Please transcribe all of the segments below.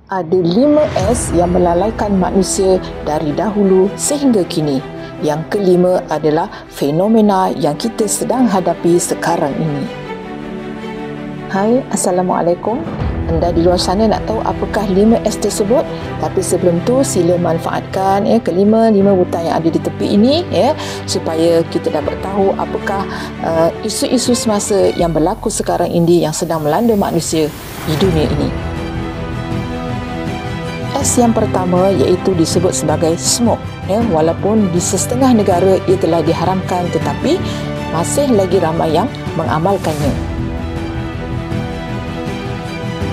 Ada 5 S yang melalaikan manusia dari dahulu sehingga kini. Yang kelima adalah fenomena yang kita sedang hadapi sekarang ini. Hai, Assalamualaikum. Anda di luar sana nak tahu apakah 5 S tersebut? Tapi sebelum tu sila manfaatkan kelima butang yang ada di tepi ini supaya kita dapat tahu apakah isu-isu semasa yang berlaku sekarang ini yang sedang melanda manusia di dunia ini. S yang pertama iaitu disebut sebagai smoke. Walaupun di setengah negara ia telah diharamkan tetapi masih lagi ramai yang mengamalkannya.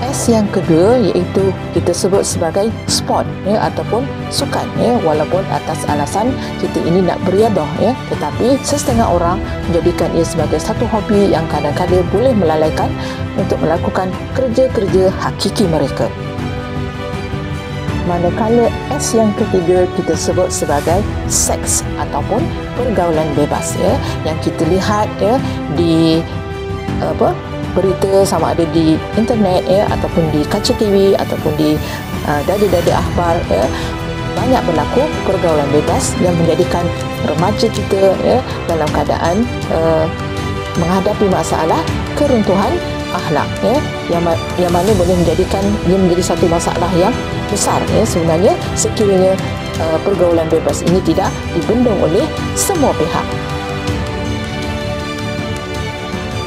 S yang kedua iaitu kita sebut sebagai sport ataupun sukan walaupun atas alasan kita ini nak beriadah tetapi setengah orang menjadikan ia sebagai satu hobi yang kadang-kadang boleh melalaikan untuk melakukan kerja-kerja hakiki mereka. Manakala S yang ketiga kita sebut sebagai seks ataupun pergaulan bebas yang kita lihat di berita sama ada di internet ataupun di kaca TV ataupun di dada-dada akhbar banyak berlaku pergaulan bebas yang menjadikan remaja kita dalam keadaan menghadapi masalah keruntuhan akhlak yang mana boleh menjadikan ia menjadi satu masalah yang besar sebenarnya sekiranya pergaulan bebas ini tidak dibendung oleh semua pihak.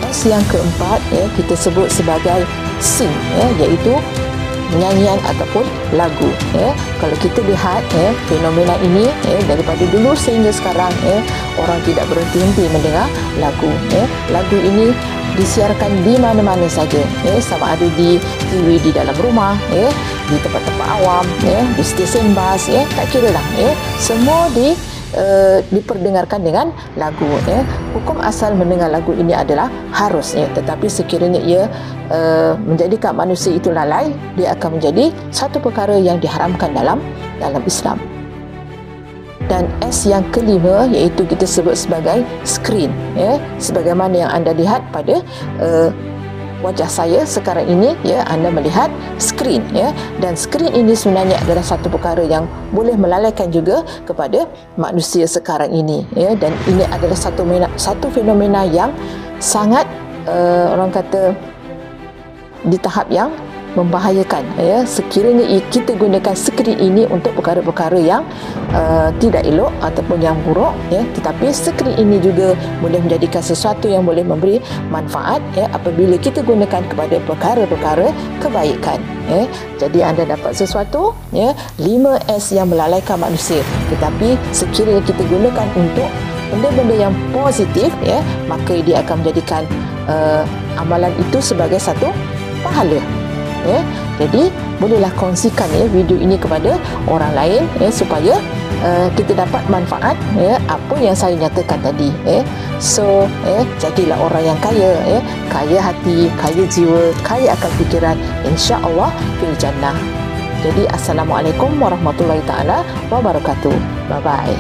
S yang keempat kita sebut sebagai sing iaitu nyanyian ataupun lagu. Kalau kita lihat fenomena ini daripada dulu sehingga sekarang orang tidak berhenti-henti mendengar lagu. Lagu ini disiarkan di mana-mana saja, sama ada di TV di dalam rumah, di tempat-tempat awam, di stesen bas, tak kira lah, semua diperdengarkan dengan lagu. Hukum asal mendengar lagu ini adalah harus, tetapi sekiranya ia menjadikan manusia itu lalai, dia akan menjadi satu perkara yang diharamkan dalam Islam. Dan S yang kelima iaitu kita sebut sebagai screen, sebagaimana yang anda lihat pada wajah saya sekarang ini, anda melihat skrin, dan skrin ini sebenarnya adalah satu perkara yang boleh melalaikan juga kepada manusia sekarang ini, dan ini adalah satu fenomena yang sangat orang kata di tahap yang membahayakan sekiranya kita gunakan skrin ini untuk perkara-perkara yang tidak elok ataupun yang buruk, tetapi skrin ini juga boleh menjadikan sesuatu yang boleh memberi manfaat apabila kita gunakan kepada perkara-perkara kebaikan. Jadi anda dapat sesuatu 5 S yang melalaikan manusia, tetapi sekiranya kita gunakan untuk benda-benda yang positif, maka dia akan menjadikan amalan itu sebagai satu pahala. Jadi bolehlah kongsikan video ini kepada orang lain supaya kita dapat manfaat apa yang saya nyatakan tadi. So jadilah orang yang kaya, kaya hati, kaya jiwa, kaya akal fikiran, insya-Allah fil jannah. Jadi assalamualaikum warahmatullahi taala wabarakatuh. Bye bye.